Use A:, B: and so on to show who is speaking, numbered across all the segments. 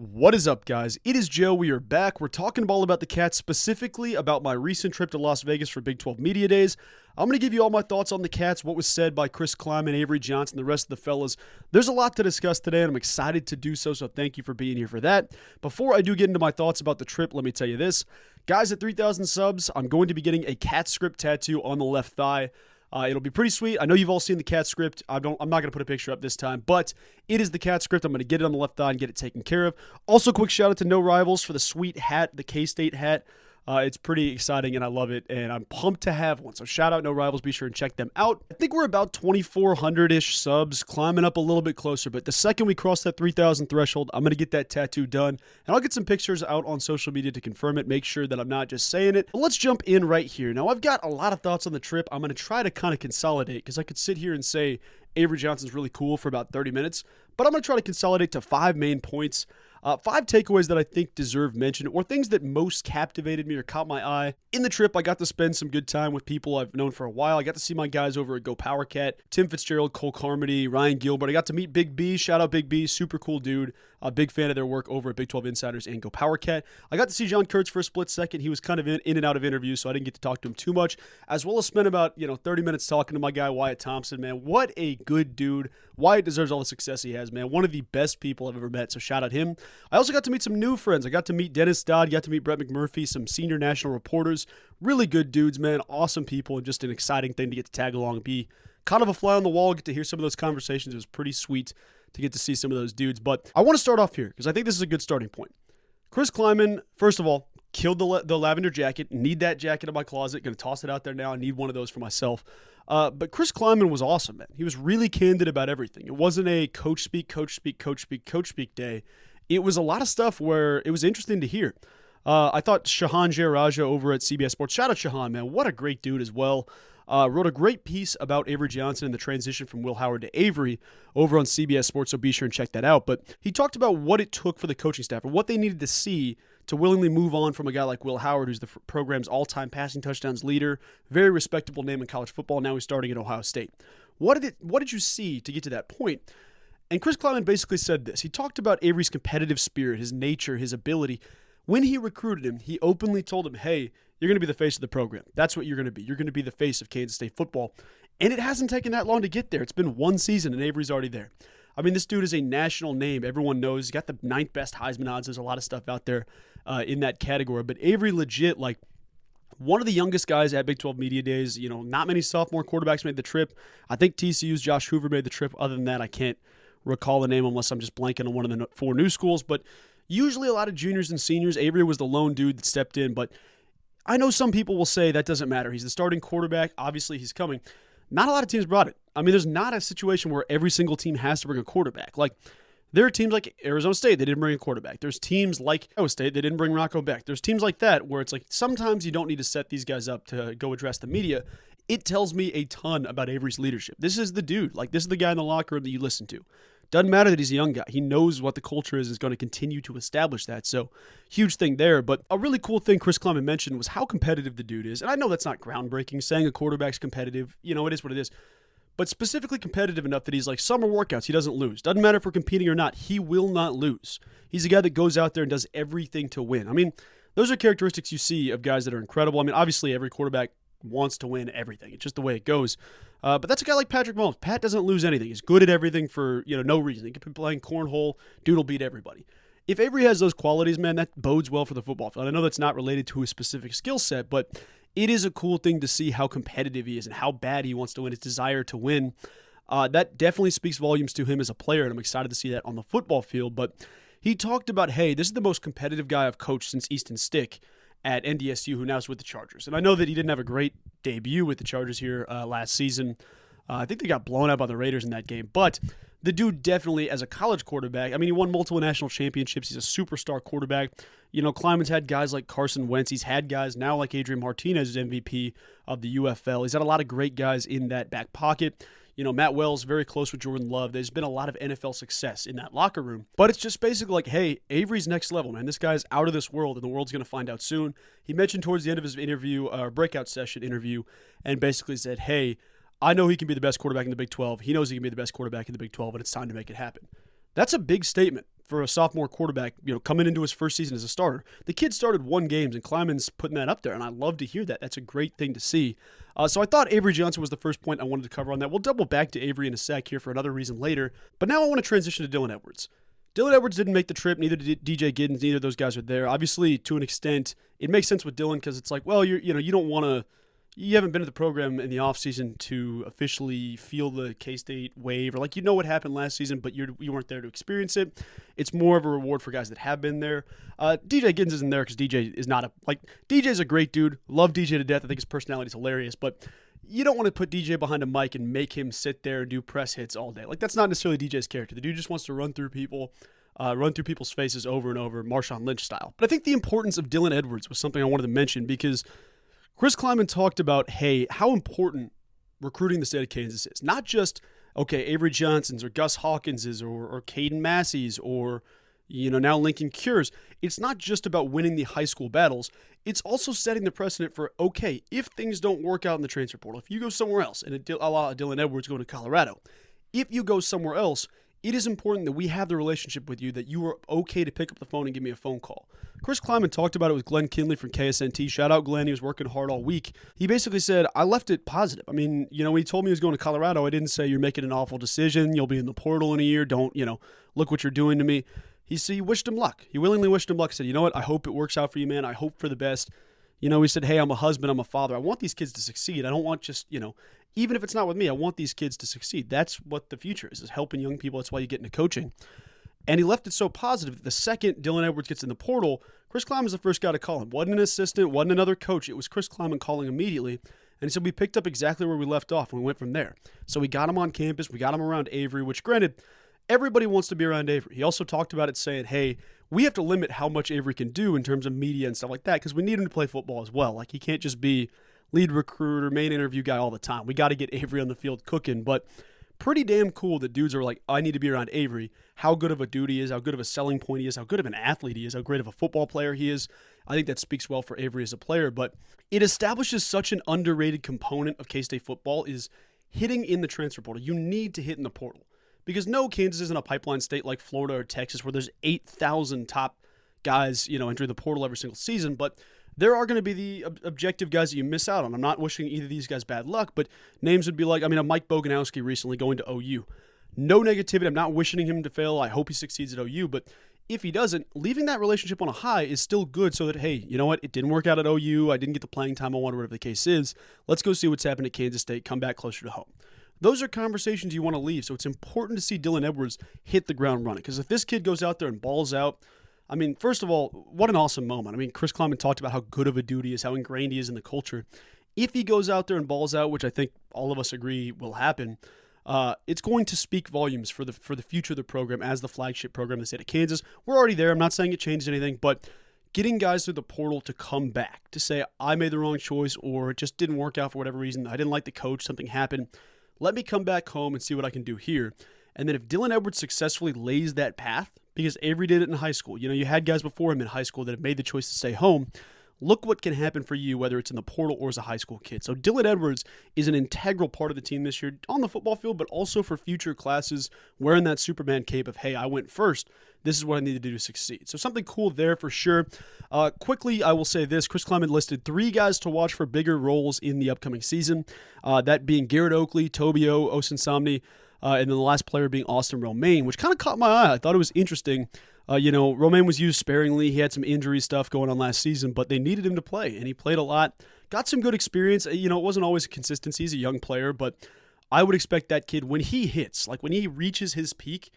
A: What is up, guys? It is Joe. We are back. We're talking all about the Cats, specifically about my recent trip to Las Vegas for Big 12 Media Days. I'm going to give you all my thoughts on the Cats, what was said by Chris Kleiman, Avery Johnson, the rest of the fellas. There's a lot to discuss today, and I'm excited to do so thank you for being here for that. Before I do get into my thoughts about the trip, let me tell you this. Guys, at 3,000 subs, I'm going to be getting a cat script tattoo on the left thigh. It'll be pretty sweet. I know you've all seen the cat script. I'm not going to put a picture up this time, but it is the cat script. I'm going to get it on the left thigh and get it taken care of. Also, quick shout out to No Rivals for the sweet hat, the K-State hat. It's pretty exciting, and I love it, and I'm pumped to have one. So shout out No Rivals. Be sure and check them out. I think we're about 2,400-ish subs, climbing up a little bit closer, but the second we cross that 3,000 threshold, I'm going to get that tattoo done, and I'll get some pictures out on social media to confirm it, make sure that I'm not just saying it. But let's jump in right here. Now, I've got a lot of thoughts on the trip. I'm going to try to kind of consolidate, because I could sit here and say Avery Johnson's really cool for about 30 minutes, but I'm going to try to consolidate to 5 main points. 5 takeaways that I think deserve mention, or things that most captivated me or caught my eye. In the trip, I got to spend some good time with people I've known for a while. I got to see my guys over at Go Power Cat, Tim Fitzgerald, Cole Carmody, Ryan Gilbert. I got to meet Big B. Shout out Big B. Super cool dude. A big fan of their work over at Big 12 Insiders and Go Power Cat. I got to see John Kurtz for a split second. He was kind of in and out of interviews, so I didn't get to talk to him too much, as well as spend about 30 minutes talking to my guy Wyatt Thompson. Man, what a good dude. Wyatt deserves all the success he has, man. One of the best people I've ever met, so shout out him. I also got to meet some new friends. I got to meet Dennis Dodd, got to meet Brett McMurphy, some senior national reporters. Really good dudes, man. Awesome people, and just an exciting thing to get to tag along and be kind of a fly on the wall, get to hear some of those conversations. It was pretty sweet to get to see some of those dudes. But I want to start off here because I think this is a good starting point. Chris Kleiman, first of all, killed the lavender jacket. Need that jacket in my closet. Going to toss it out there now. I need one of those for myself. But Chris Kleiman was awesome, man. He was really candid about everything. It wasn't a coach speak day. It was a lot of stuff where it was interesting to hear. I thought Shahan Jeyarajah over at CBS Sports, shout out Shahan, man. What a great dude as well. Wrote a great piece about Avery Johnson and the transition from Will Howard to Avery over on CBS Sports, so be sure and check that out. But he talked about what it took for the coaching staff or what they needed to see to willingly move on from a guy like Will Howard, who's the program's all-time passing touchdowns leader, very respectable name in college football. Now he's starting at Ohio State. What did you see to get to that point? And Chris Kleiman basically said this. He talked about Avery's competitive spirit, his nature, his ability. When he recruited him, he openly told him, hey, you're going to be the face of the program. That's what you're going to be. You're going to be the face of Kansas State football. And it hasn't taken that long to get there. It's been one season, and Avery's already there. I mean, this dude is a national name. Everyone knows. He's got the 9th best Heisman odds. There's a lot of stuff out there in that category. But Avery legit, like, one of the youngest guys at Big 12 Media Days. Not many sophomore quarterbacks made the trip. I think TCU's Josh Hoover made the trip. Other than that, I can't recall the name unless I'm just blanking on one of the 4 new schools. But usually a lot of juniors and seniors. Avery was the lone dude that stepped in, but I know some people will say that doesn't matter. He's the starting quarterback. Obviously, he's coming. Not a lot of teams brought it. I mean, there's not a situation where every single team has to bring a quarterback. Like, there are teams like Arizona State, they didn't bring a quarterback. There's teams like Iowa State, they didn't bring Rocco Beck. There's teams like that where it's like sometimes you don't need to set these guys up to go address the media. It tells me a ton about Avery's leadership. This is the dude. Like, this is the guy in the locker room that you listen to. Doesn't matter that he's a young guy. He knows what the culture is going to continue to establish that. So, huge thing there. But a really cool thing Chris Kleiman mentioned was how competitive the dude is. And I know that's not groundbreaking. Saying a quarterback's competitive, it is what it is. But specifically competitive enough that he's like, summer workouts, he doesn't lose. Doesn't matter if we're competing or not. He will not lose. He's a guy that goes out there and does everything to win. I mean, those are characteristics you see of guys that are incredible. I mean, obviously, every quarterback wants to win everything. It's just the way it goes. But that's a guy like Patrick Mahomes. Pat doesn't lose anything. He's good at everything for no reason. He could be playing cornhole. Dude will beat everybody. If Avery has those qualities, man, that bodes well for the football field. I know that's not related to his specific skill set, but it is a cool thing to see how competitive he is and how bad he wants to win, his desire to win. That definitely speaks volumes to him as a player, and I'm excited to see that on the football field. But he talked about, hey, this is the most competitive guy I've coached since Easton Stick at NDSU, who now is with the Chargers. And I know that he didn't have a great debut with the Chargers here last season. I think they got blown out by the Raiders in that game. But the dude definitely, as a college quarterback, I mean, he won multiple national championships. He's a superstar quarterback. Kleiman's had guys like Carson Wentz. He's had guys now like Adrian Martinez, who's MVP of the UFL. He's had a lot of great guys in that back pocket. Matt Wells, very close with Jordan Love. There's been a lot of NFL success in that locker room. But it's just basically like, hey, Avery's next level, man. This guy's out of this world, and the world's going to find out soon. He mentioned towards the end of his interview, breakout session interview, and basically said, hey, I know he can be the best quarterback in the Big 12. He knows he can be the best quarterback in the Big 12, and it's time to make it happen. That's a big statement for a sophomore quarterback, coming into his first season as a starter. The kid started 1 game, and Kleiman's putting that up there, and I love to hear that. That's a great thing to see. So I thought Avery Johnson was the first point I wanted to cover on that. We'll double back to Avery in a sec here for another reason later, but now I want to transition to Dylan Edwards. Dylan Edwards didn't make the trip, neither did DJ Giddens, neither of those guys are there. Obviously, to an extent, it makes sense with Dylan because it's like, well, you don't want to, you haven't been at the program in the offseason to officially feel the K-State wave, or what happened last season, but you weren't there to experience it. It's more of a reward for guys that have been there. DJ Giddens isn't there because DJ is not DJ's a great dude. Love DJ to death. I think his personality is hilarious, but you don't want to put DJ behind a mic and make him sit there and do press hits all day. That's not necessarily DJ's character. The dude just wants to run through people's faces over and over, Marshawn Lynch style. But I think the importance of Dylan Edwards was something I wanted to mention because Chris Kleiman talked about, how important recruiting the state of Kansas is. Not just, Avery Johnson's or Gus Hawkins's or Caden Massey's or, now Lincoln Cures. It's not just about winning the high school battles. It's also setting the precedent for, if things don't work out in the transfer portal, if you go somewhere else, and a la Dylan Edwards going to Colorado, if you go somewhere else, it is important that we have the relationship with you, that you are okay to pick up the phone and give me a phone call. Chris Kleiman talked about it with Glenn Kinley from KSNT. Shout out Glenn. He was working hard all week. He basically said, I left it positive. I mean, when he told me he was going to Colorado, I didn't say you're making an awful decision. You'll be in the portal in a year. Don't, look what you're doing to me. He wished him luck. He willingly wished him luck. He said, you know what? I hope it works out for you, man. I hope for the best. He said, hey, I'm a husband. I'm a father. I want these kids to succeed. I don't want just, even if it's not with me, I want these kids to succeed. That's what the future is helping young people. That's why you get into coaching. And he left it so positive that the second Dylan Edwards gets in the portal, Chris Kleiman was the first guy to call him. Wasn't an assistant, wasn't another coach. It was Chris Kleiman calling immediately. And he said we picked up exactly where we left off and we went from there. So we got him on campus. We got him around Avery, which granted, everybody wants to be around Avery. He also talked about it saying, hey, we have to limit how much Avery can do in terms of media and stuff like that because we need him to play football as well. He can't just be lead recruiter, main interview guy all the time. We got to get Avery on the field cooking, but pretty damn cool that dudes are like, I need to be around Avery. How good of a dude he is, how good of a selling point he is, how good of an athlete he is, how great of a football player he is. I think that speaks well for Avery as a player, but it establishes such an underrated component of K-State football is hitting in the transfer portal. You need to hit in the portal because no, Kansas isn't a pipeline state like Florida or Texas where there's 8,000 top guys, entering the portal every single season, but there are going to be the objective guys that you miss out on. I'm not wishing either of these guys bad luck, but names would be like, a Mike Boganowski recently going to OU. No negativity. I'm not wishing him to fail. I hope he succeeds at OU, but if he doesn't, leaving that relationship on a high is still good so that, hey, you know what? It didn't work out at OU. I didn't get the playing time I wanted, whatever the case is. Let's go see what's happened at Kansas State. Come back closer to home. Those are conversations you want to leave, so it's important to see Dylan Edwards hit the ground running because if this kid goes out there and balls out, first of all, what an awesome moment. Chris Kleiman talked about how good of a dude he is, how ingrained he is in the culture. If he goes out there and balls out, which I think all of us agree will happen, it's going to speak volumes for the future of the program as the flagship program in the state of Kansas. We're already there. I'm not saying it changed anything, but getting guys through the portal to come back, to say, I made the wrong choice or it just didn't work out for whatever reason. I didn't like the coach. Something happened. Let me come back home and see what I can do here. And then if Dylan Edwards successfully lays that path, because Avery did it in high school. You had guys before him in high school that have made the choice to stay home. Look what can happen for you, whether it's in the portal or as a high school kid. So Dylan Edwards is an integral part of the team this year on the football field, but also for future classes wearing that Superman cape of, hey, I went first. This is what I need to do to succeed. So something cool there for sure. Quickly, I will say this. Chris Kleiman listed 3 guys to watch for bigger roles in the upcoming season, that being Garrett Oakley, Tobio Osunsomni, and then the last player being Austin Romaine, which kind of caught my eye. I thought it was interesting. Romaine was used sparingly. He had some injury stuff going on last season, but they needed him to play, and he played a lot. Got some good experience. It wasn't always a consistency. He's a young player, but I would expect that kid, when he hits, when he reaches his peak,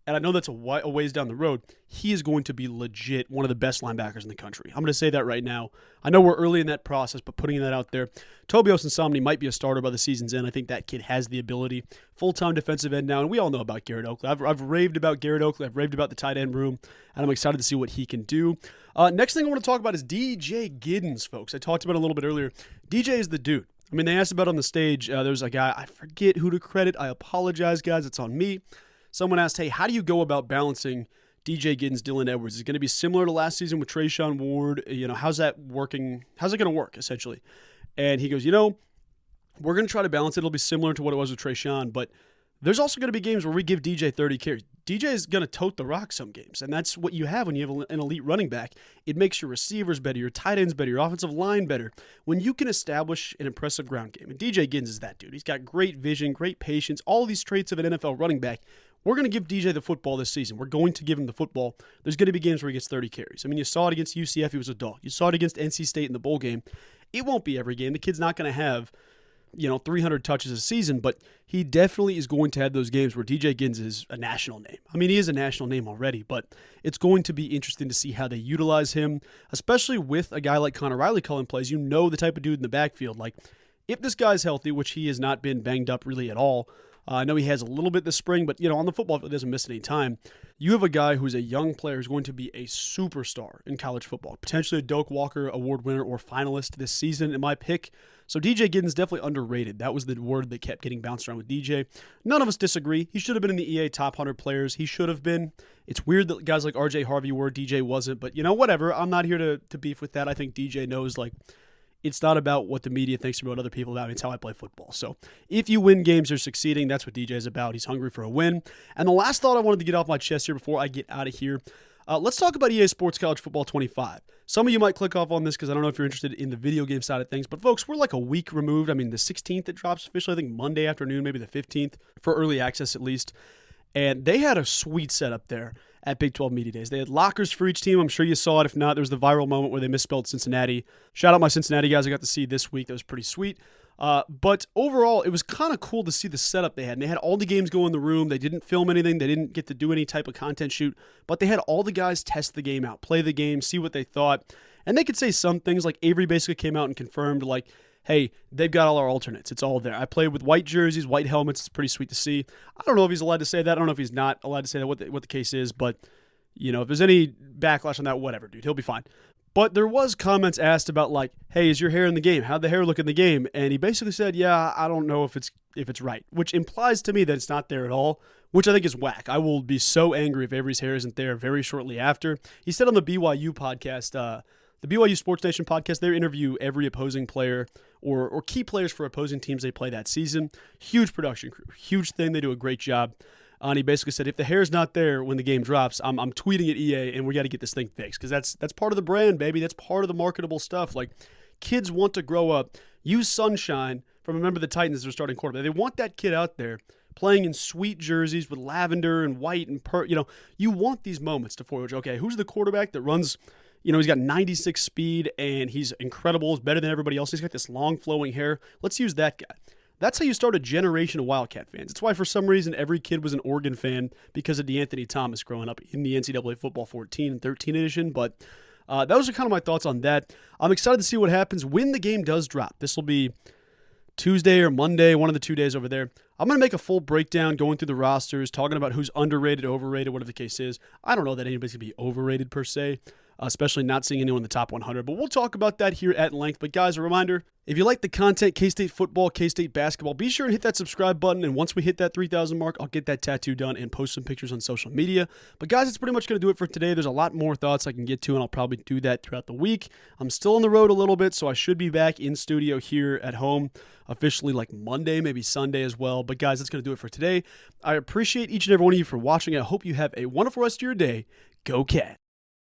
A: and I know that's a ways down the road, he is going to be legit one of the best linebackers in the country. I'm going to say that right now. I know we're early in that process, but putting that out there, Tobias Insomni might be a starter by the season's end. I think that kid has the ability. Full-time defensive end now, and we all know about Garrett Oakley. I've raved about Garrett Oakley. I've raved about the tight end room, and I'm excited to see what he can do. Next thing I want to talk about is DJ Giddens, folks. I talked about it a little bit earlier. DJ is the dude. They asked about it on the stage. There was a guy, I forget who to credit. I apologize, guys. It's on me. Someone asked, hey, how do you go about balancing DJ Giddens, Dylan Edwards? Is it going to be similar to last season with Trayshawn Ward? How's that working? How's it going to work, essentially? And he goes, we're going to try to balance it. It'll be similar to what it was with Trayshawn, but There's also going to be games where we give DJ 30 carries. DJ is going to tote the rock some games, and that's what you have when you have an elite running back. It makes your receivers better, your tight ends better, your offensive line better. When you can establish an impressive ground game, and DJ Giddens is that dude. He's got great vision, great patience, all these traits of an NFL running back. We're going to give DJ the football this season. We're going to give him the football. There's going to be games where he gets 30 carries. I mean, you saw it against UCF. He was a dog. You saw it against NC State in the bowl game. It won't be every game. The kid's not going to have 300 touches a season, but he definitely is going to have those games where DJ Giddens is a national name. I mean, he is a national name already, but it's going to be interesting to see how they utilize him, especially with a guy like Connor Riley calling plays. You know the type of dude in the backfield. Like, if this guy's healthy, which he has not been banged up really at all, I know he has a little bit this spring, but, on the football field, he doesn't miss any time. You have a guy who's a young player who's going to be a superstar in college football, potentially a Doak Walker Award winner or finalist this season in my pick. So DJ Giddens definitely underrated. That was the word that kept getting bounced around with DJ. None of us disagree. He should have been in the EA top 100 players. He should have been. It's weird that guys like RJ Harvey were, DJ wasn't, but whatever. I'm not here to beef with that. I think DJ knows, it's not about what the media thinks about other people about me. It's how I play football. So if you win games, you're succeeding. That's what DJ is about. He's hungry for a win. And the last thought I wanted to get off my chest here before I get out of here, let's talk about EA Sports College Football 25. Some of you might click off on this because I don't know if you're interested in the video game side of things. But folks, we're like a week removed. I mean, the 16th it drops officially, I think Monday afternoon, maybe the 15th, for early access at least. And they had a sweet setup there at Big 12 Media Days. They had lockers for each team. I'm sure you saw it. If not, there was the viral moment where they misspelled Cincinnati. Shout out my Cincinnati guys I got to see this week. That was pretty sweet. But overall, it was kind of cool to see the setup they had. And they had all the games go in the room. They didn't film anything. They didn't get to do any type of content shoot. But they had all the guys test the game out, play the game, see what they thought. And they could say some things, like Avery basically came out and confirmed, hey, they've got all our alternates. It's all there. I played with white jerseys, white helmets. It's pretty sweet to see. I don't know if he's allowed to say that. I don't know if he's not allowed to say that, what the case is. But, if there's any backlash on that, whatever, dude. He'll be fine. But there was comments asked about, hey, is your hair in the game? How'd the hair look in the game? And he basically said, yeah, I don't know if it's right, which implies to me that it's not there at all, which I think is whack. I will be so angry if Avery's hair isn't there very shortly after. He said on the BYU podcast, the BYU Sports Nation podcast, they interview every opposing player or key players for opposing teams they play that season. Huge production crew. Huge thing. They do a great job. And he basically said, if the hair's not there when the game drops, I'm tweeting at EA and we got to get this thing fixed because that's part of the brand, baby. That's part of the marketable stuff. Kids want to grow up, use Sunshine from a member of the Titans as their starting quarterback. They want that kid out there playing in sweet jerseys with lavender and white and you want these moments to forge. Okay, who's the quarterback that runs? He's got 96 speed and he's incredible. He's better than everybody else. He's got this long flowing hair. Let's use that guy. That's how you start a generation of Wildcat fans. It's why for some reason every kid was an Oregon fan because of DeAnthony Thomas growing up in the NCAA Football 14 and 13 edition. But those are kind of my thoughts on that. I'm excited to see what happens when the game does drop. This will be Tuesday or Monday, one of the 2 days over there. I'm going to make a full breakdown going through the rosters, talking about who's underrated, overrated, whatever the case is. I don't know that anybody's going to be overrated per se, especially not seeing anyone in the top 100. But we'll talk about that here at length. But guys, a reminder, if you like the content, K-State football, K-State basketball, be sure and hit that subscribe button. And once we hit that 3,000 mark, I'll get that tattoo done and post some pictures on social media. But guys, it's pretty much going to do it for today. There's a lot more thoughts I can get to, and I'll probably do that throughout the week. I'm still on the road a little bit, so I should be back in studio here at home officially Monday, maybe Sunday as well. But guys, that's going to do it for today. I appreciate each and every one of you for watching. I hope you have a wonderful rest of your day. Go Cat.